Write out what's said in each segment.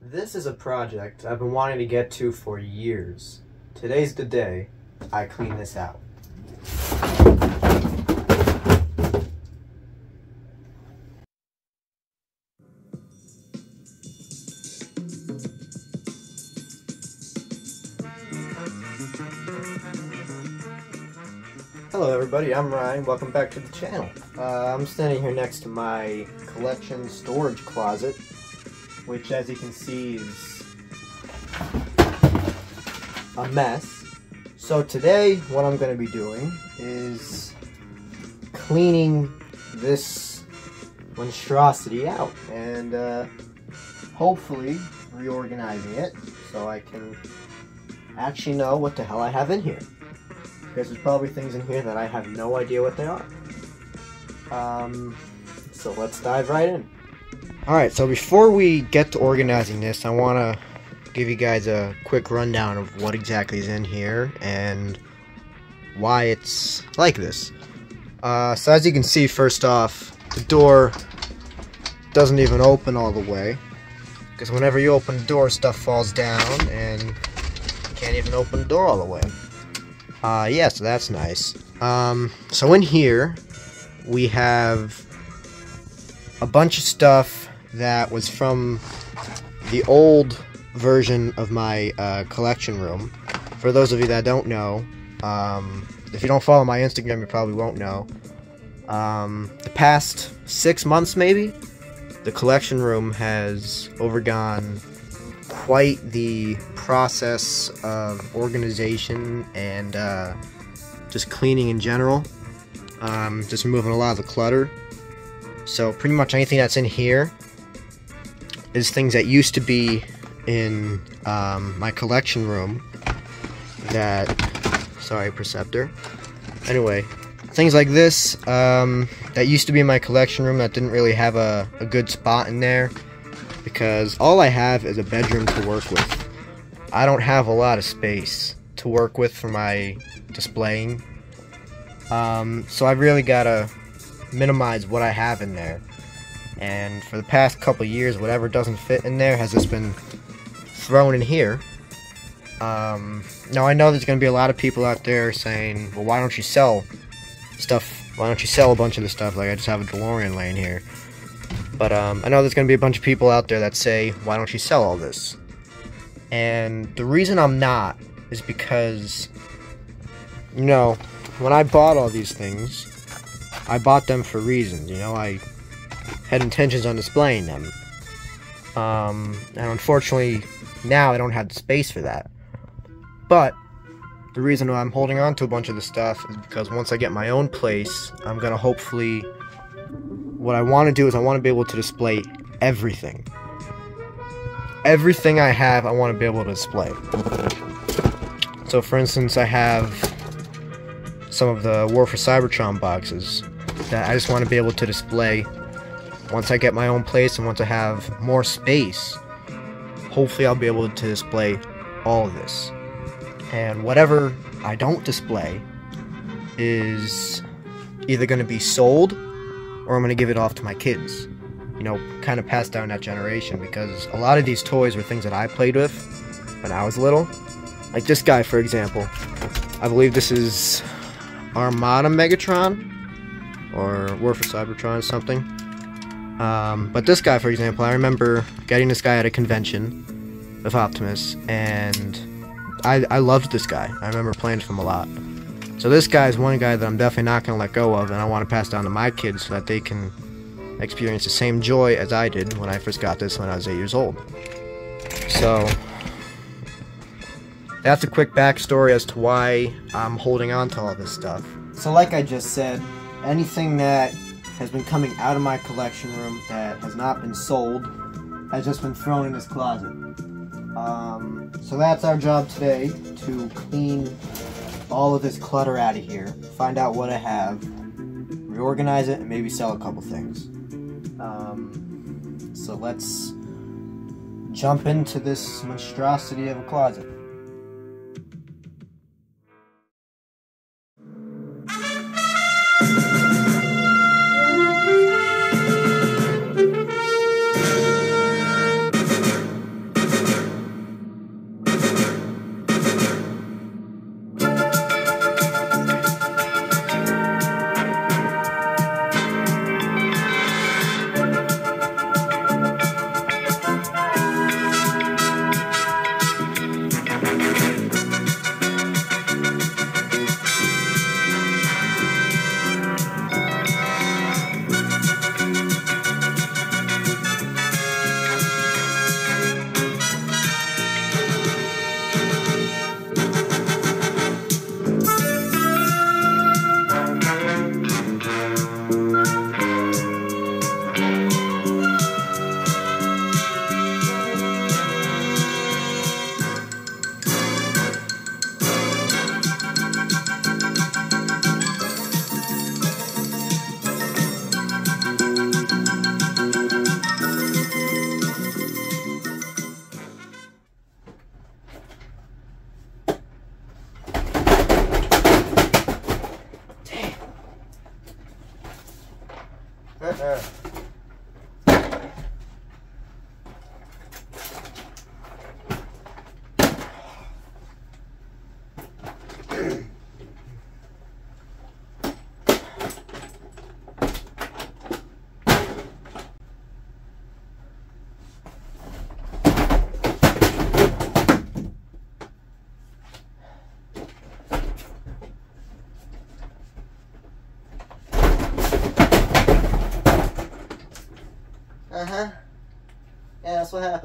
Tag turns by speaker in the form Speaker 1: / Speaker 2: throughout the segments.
Speaker 1: This is a project I've been wanting to get to for years. Today's the day I clean this out. Hello everybody, I'm Ryan. Welcome back to the channel. I'm standing here next to my collection storage closet, which as you can see is a mess. So today what I'm going to be doing is cleaning this monstrosity out and hopefully reorganizing it so I can actually know what the hell I have in here. Because there's probably things in here that I have no idea what they are. So let's dive right in. Alright, so before we get to organizing this, I want to give you guys a quick rundown of what exactly is in here and why it's like this. So as you can see, first off, the door doesn't even open all the way. Because whenever you open the door, stuff falls down and you can't even open the door all the way. Yeah, so that's nice. So in here, we have a bunch of stuff that was from the old version of my collection room. For those of you that don't know, if you don't follow my Instagram, you probably won't know. The past 6 months, maybe, the collection room has overgone quite the process of organization and just cleaning in general, just removing a lot of the clutter. So pretty much anything that's in here is things that used to be in my collection room that, sorry Perceptor, anyway, things like this that used to be in my collection room that didn't really have a good spot in there, because all I have is a bedroom to work with. I don't have a lot of space to work with for my displaying. So I really gotta minimize what I have in there. And for the past couple years, whatever doesn't fit in there has just been thrown in here. Now I know there's gonna be a lot of people out there saying, well, why don't you sell stuff? Why don't you sell a bunch of the stuff? Like, I just have a DeLorean laying here. But I know there's going to be a bunch of people out there that say, why don't you sell all this? And the reason I'm not is because, you know, when I bought all these things, I bought them for reasons. You know, I had intentions on displaying them. And unfortunately, now I don't have the space for that. But the reason why I'm holding on to a bunch of this stuff is because once I get my own place, I'm going to hopefully... What I want to do is I want to be able to display everything. Everything I have, I want to be able to display. So for instance, I have some of the War for Cybertron boxes that I just want to be able to display once I get my own place and once I have more space. Hopefully I'll be able to display all of this. And whatever I don't display is either going to be sold, or I'm going to give it off to my kids. You know, kind of pass down that generation, because a lot of these toys were things that I played with when I was little. Like this guy, for example. I believe this is Armada Megatron, or War for Cybertron or something. But this guy, for example, I remember getting this guy at a convention with Optimus, and I loved this guy. I remember playing with him a lot. So this guy is one guy that I'm definitely not going to let go of, and I want to pass down to my kids so that they can experience the same joy as I did when I first got this when I was 8 years old. So that's a quick backstory as to why I'm holding on to all this stuff. So like I just said, anything that has been coming out of my collection room that has not been sold has just been thrown in this closet. So that's our job today, to clean all of this clutter out of here, find out what I have, reorganize it, and maybe sell a couple things. So let's jump into this monstrosity of a closet.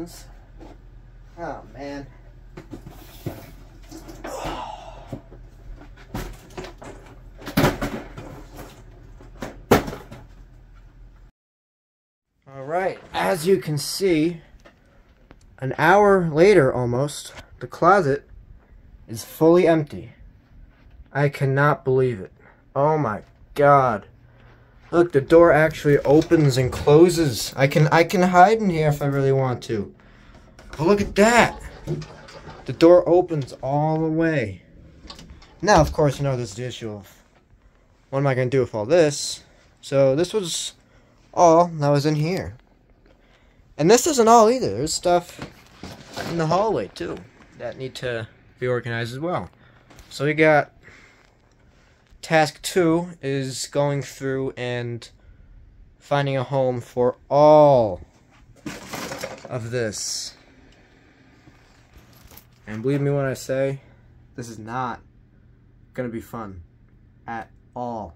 Speaker 1: opens. Oh, man. Alright, as you can see, an hour later almost, the closet is fully empty. I cannot believe it. Oh my god. Look, the door actually opens and closes. I can hide in here if I really want to. But look at that. The door opens all the way. Now, of course, you know, there's the issue of what am I going to do with all this? So this was all that was in here. And this isn't all either. There's stuff in the hallway, too, that need to be organized as well. So we got task 2 is going through and finding a home for all of this. And believe me when I say, this is not going to be fun at all.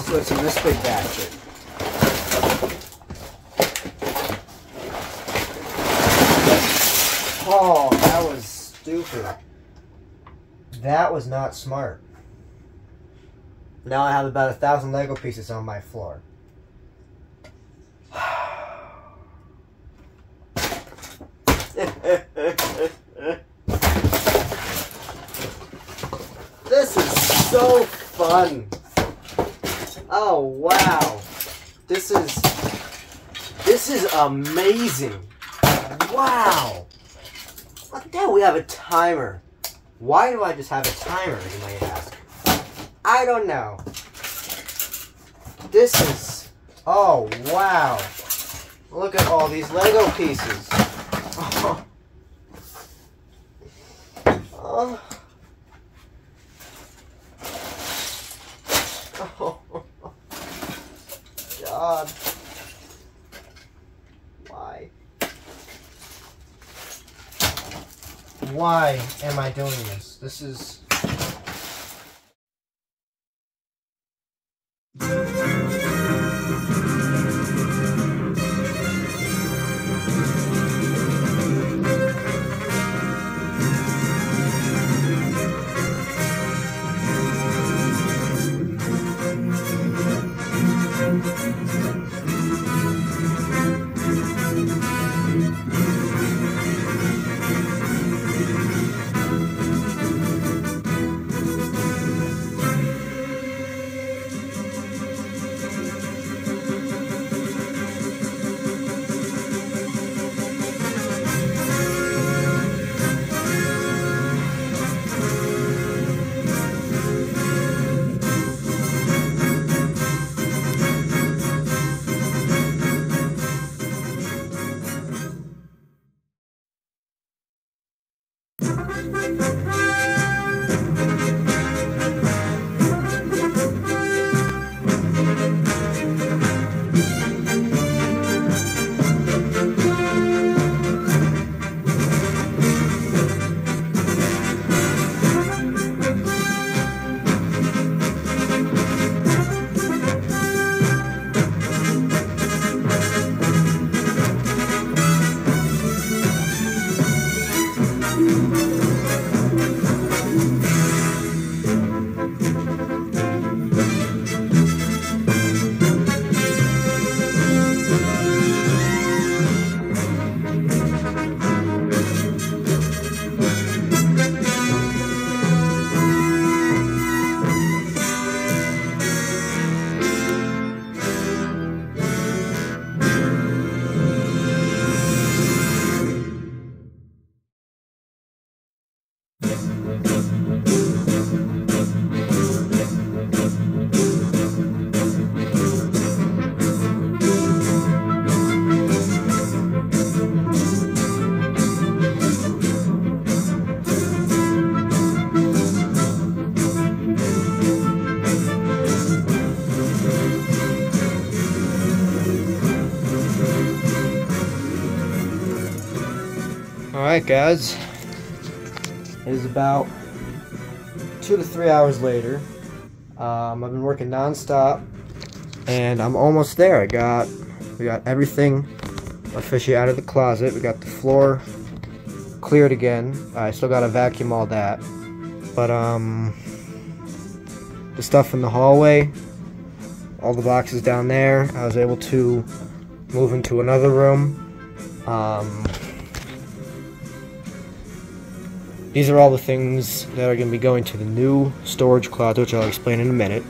Speaker 1: What's in this big basket? Oh, that was stupid. That was not smart. Now I have about 1,000 Lego pieces on my floor. This is so fun. Oh wow. This is amazing. Wow. Look at that, we have a timer. Why do I just have a timer, you might ask? I don't know. This is, oh wow. Look at all these Lego pieces. Oh. Oh. Oh. God. Why? Why am I doing this? This is... Alright guys, it is about 2 to 3 hours later. I've been working non-stop and I'm almost there. We got everything officially out of the closet. We got the floor cleared again. I still gotta vacuum all that, but the stuff in the hallway, all the boxes down there, I was able to move into another room. These are all the things that are going to be going to the new storage closet, which I'll explain in a minute.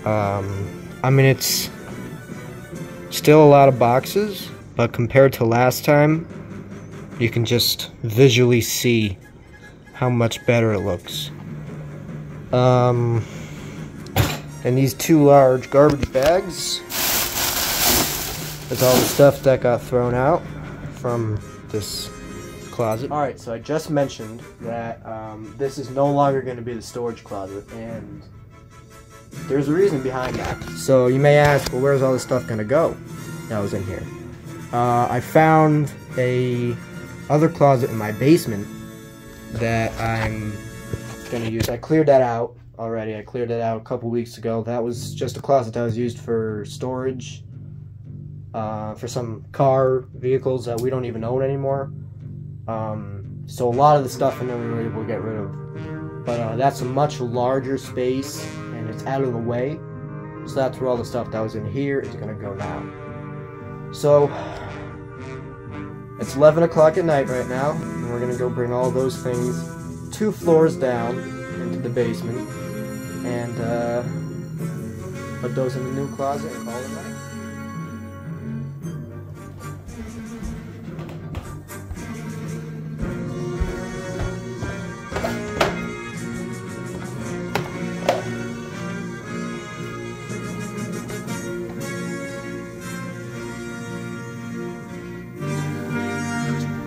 Speaker 1: I mean, it's still a lot of boxes, but compared to last time, you can just visually see how much better it looks. And these 2 large garbage bags, there's all the stuff that got thrown out from this closet. Alright, so I just mentioned that this is no longer going to be the storage closet, and there's a reason behind that. So you may ask, well, where's all this stuff going to go that was in here? I found a other closet in my basement that I'm going to use. I cleared that out already. I cleared it out a couple weeks ago. That was just a closet that was used for storage for some car vehicles that we don't even own anymore. So a lot of the stuff in there we were able to get rid of. But that's a much larger space and it's out of the way. So that's where all the stuff that was in here is going to go now. So it's 11 o'clock at night right now, and we're going to go bring all those things 2 floors down into the basement and put those in the new closet and call it a night.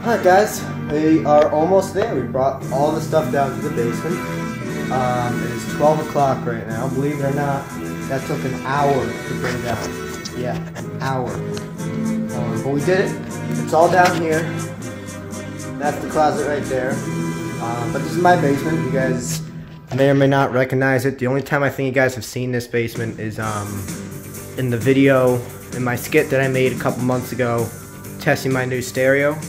Speaker 1: Alright guys, we are almost there. We brought all the stuff down to the basement. It is 12 o'clock right now. Believe it or not, that took an hour to bring down. Yeah, an hour. But we did it. It's all down here. That's the closet right there. But this is my basement. You guys may or may not recognize it. The only time I think you guys have seen this basement is in the video, in my skit that I made a couple months ago, testing my new stereo.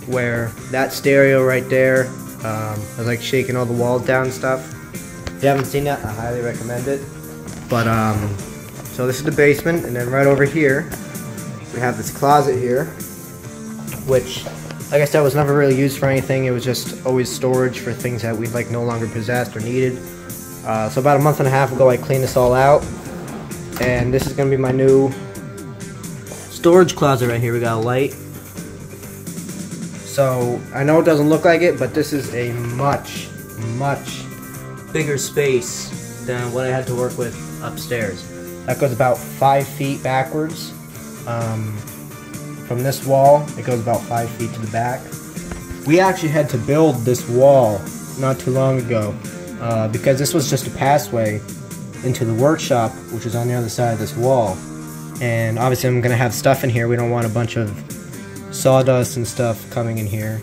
Speaker 1: Where that stereo right there, I was like shaking all the walls down and stuff. If you haven't seen that, I highly recommend it. But so this is the basement, and then right over here we have this closet here, which, like I said, was never really used for anything. It was just always storage for things that we like no longer possessed or needed. So about a month and a half ago I cleaned this all out, and this is gonna be my new storage closet right here. We got a light. So, I know it doesn't look like it, but this is a much, much bigger space than what I had to work with upstairs. That goes about 5 feet backwards. From this wall, it goes about 5 feet to the back. We actually had to build this wall not too long ago because this was just a passway into the workshop, which is on the other side of this wall. And obviously I'm going to have stuff in here. We don't want a bunch of sawdust and stuff coming in here.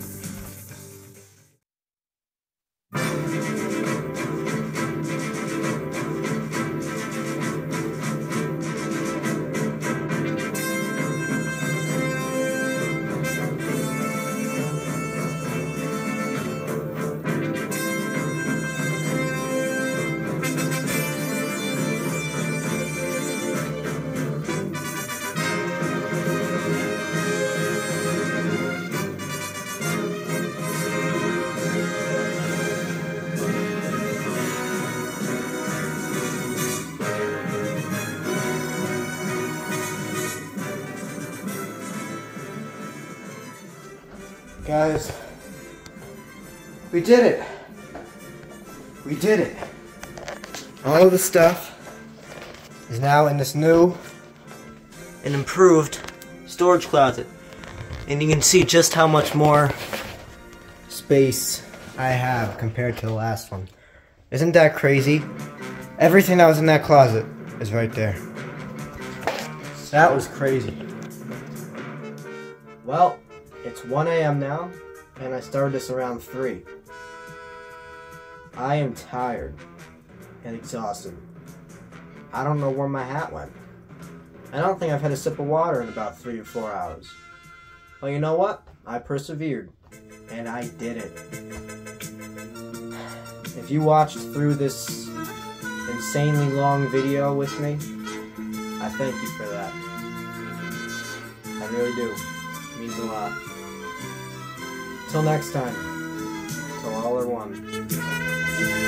Speaker 1: Guys, we did it. We did it. All of the stuff is now in this new and improved storage closet. And you can see just how much more space I have compared to the last one. Isn't that crazy? Everything that was in that closet is right there. That was crazy. Well, It's 1 a.m. now, and I started this around 3. I am tired and exhausted. I don't know where my hat went. I don't think I've had a sip of water in about 3 or 4 hours. Well, you know what? I persevered, and I did it. If you watched through this insanely long video with me, I thank you for that. I really do. It means a lot. Till next time. Till all are one.